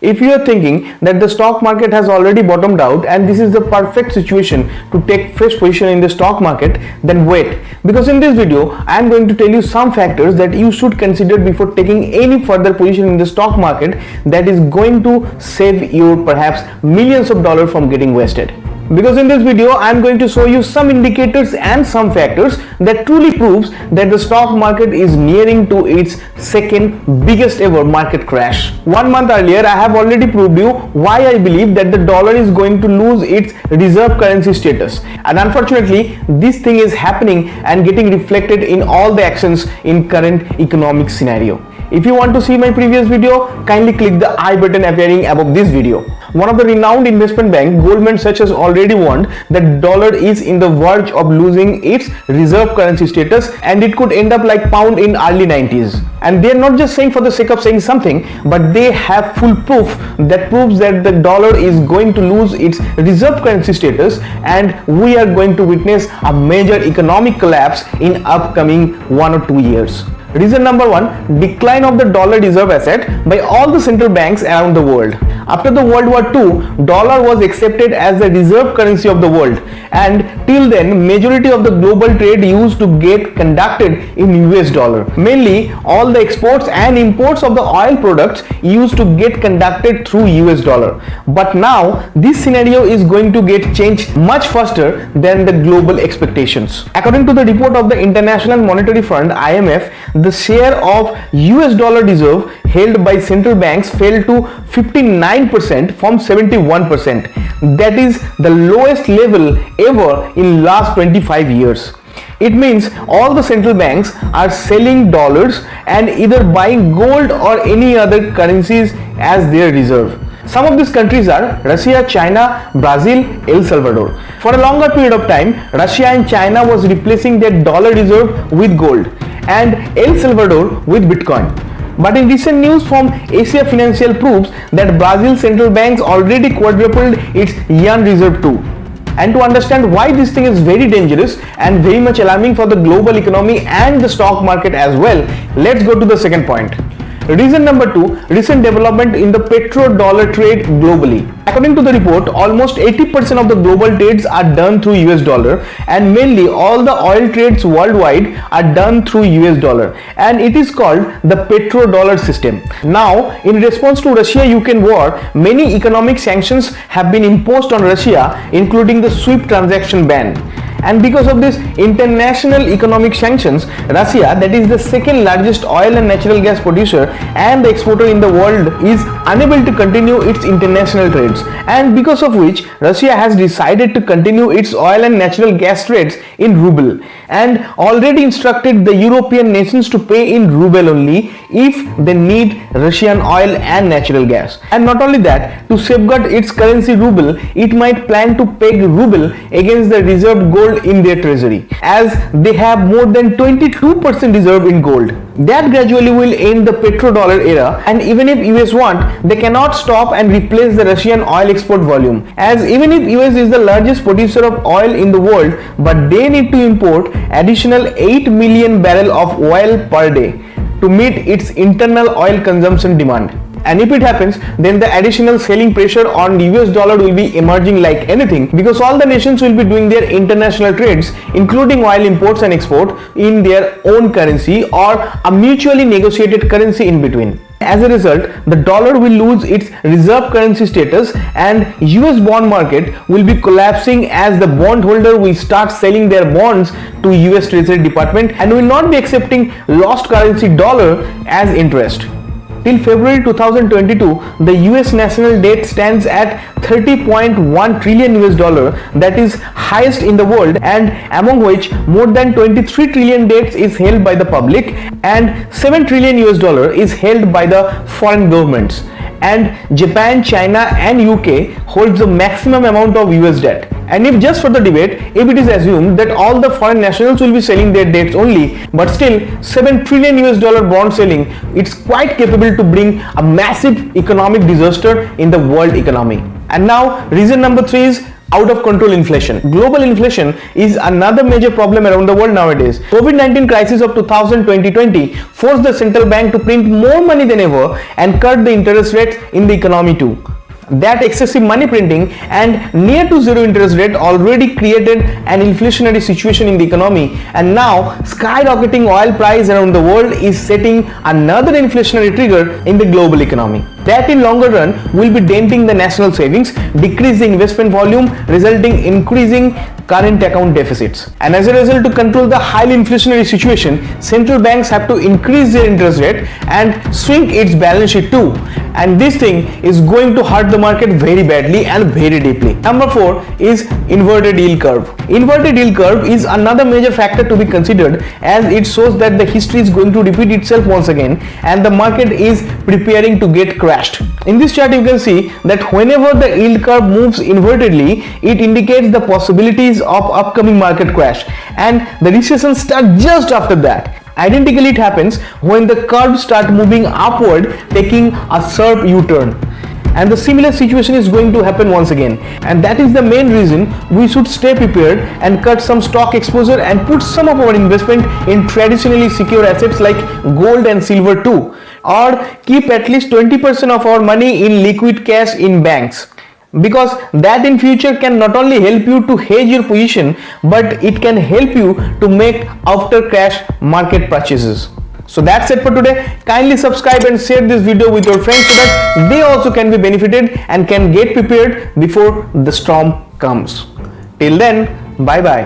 If you are thinking that the stock market has already bottomed out and this is the perfect situation to take fresh position in the stock market, then wait, because in this video I am going to tell you some factors that you should consider before taking any further position in the stock market that is going to save you perhaps millions of dollars from getting wasted. Because in this video I am going to show you some indicators and some factors that truly proves that the stock market is nearing to its second biggest ever market crash. 1 month earlier I have already proved you why I believe that the dollar is going to lose its reserve currency status, and unfortunately this thing is happening and getting reflected in all the actions in current economic scenario. If you want to see my previous video, kindly click the I button appearing above this video. One of the renowned investment bank, Goldman Sachs, has already warned that dollar is in the verge of losing its reserve currency status and it could end up like pound in early 90s. And they are not just saying for the sake of saying something, but they have full proof that proves that the dollar is going to lose its reserve currency status and we are going to witness a major economic collapse in upcoming 1 or 2 years. Reason number 1, decline of the dollar reserve asset by all the central banks around the world. After the World War II, dollar was accepted as the reserve currency of the world, and till then majority of the global trade used to get conducted in US dollar. Mainly all the exports and imports of the oil products used to get conducted through US dollar. But now this scenario is going to get changed much faster than the global expectations. According to the report of the International Monetary Fund (IMF), the share of US dollar reserve held by central banks fell to 59% from 71%. That is the lowest level ever in last 25 years. It means all the central banks are selling dollars and either buying gold or any other currencies as their reserve. Some of these countries are Russia, China, Brazil, El Salvador. For a longer period of time, Russia and China was replacing their dollar reserve with gold and El Salvador with Bitcoin. But in recent news from Asia Financial proves that Brazil central banks already quadrupled its yuan reserve too. And to understand why this thing is very dangerous and very much alarming for the global economy and the stock market as well, let's go to the second point. Reason number 2, recent development in the petrodollar trade globally. According to the report, almost 80% of the global trades are done through US dollar, and mainly all the oil trades worldwide are done through US dollar, and it is called the petrodollar system. Now, in response to Russia-Ukraine war, many economic sanctions have been imposed on Russia, including the SWIFT transaction ban. And because of this international economic sanctions, Russia, that is the second largest oil and natural gas producer and the exporter in the world, is unable to continue its international trades, and because of which Russia has decided to continue its oil and natural gas trades in ruble and already instructed the European nations to pay in ruble only if they need Russian oil and natural gas. And not only that, to safeguard its currency ruble, it might plan to peg ruble against the reserved gold in their treasury, as they have more than 22% reserve in gold. That gradually will end the petrodollar era, and even if US want, they cannot stop and replace the Russian oil export volume, as even if US is the largest producer of oil in the world, but they need to import additional 8 million barrel of oil per day to meet its internal oil consumption demand. And if it happens, then the additional selling pressure on the US dollar will be emerging like anything, because all the nations will be doing their international trades, including oil imports and export, in their own currency or a mutually negotiated currency in between. As a result, the dollar will lose its reserve currency status and US bond market will be collapsing, as the bondholder will start selling their bonds to US Treasury Department and will not be accepting lost currency dollar as interest. Till February 2022, the US national debt stands at 30.1 trillion US dollar, that is highest in the world, and among which more than 23 trillion debts is held by the public and 7 trillion US dollar is held by the foreign governments. And Japan, China and UK holds the maximum amount of US debt. And if just for the debate, if it is assumed that all the foreign nationals will be selling their debts only, but still 7 trillion US dollar bond selling, it's quite capable to bring a massive economic disaster in the world economy. And now reason number 3 is out of control inflation. Global inflation is another major problem around the world nowadays. COVID-19 crisis of 2020 forced the central bank to print more money than ever and cut the interest rates in the economy too. That excessive money printing and near to zero interest rate already created an inflationary situation in the economy, and now skyrocketing oil price around the world is setting another inflationary trigger in the global economy. That in longer run will be denting the national savings, decrease the investment volume, resulting in increasing current account deficits. And as a result, to control the highly inflationary situation, central banks have to increase their interest rate and shrink its balance sheet too. And this thing is going to hurt the market very badly and very deeply. Number 4 is inverted yield curve. Inverted yield curve is another major factor to be considered, as it shows that the history is going to repeat itself once again and the market is preparing to get crashed. In this chart you can see that whenever the yield curve moves invertedly, it indicates the possibilities of upcoming market crash, and the recession starts just after that. Identically, it happens when the curve start moving upward, taking a sharp U-turn. And the similar situation is going to happen once again, and that is the main reason we should stay prepared and cut some stock exposure and put some of our investment in traditionally secure assets like gold and silver too, or keep at least 20% of our money in liquid cash in banks, because that in future can not only help you to hedge your position, but it can help you to make after crash market purchases. So that's it for today. Kindly subscribe and share this video with your friends so that they also can be benefited and can get prepared before the storm comes. Till then, bye bye.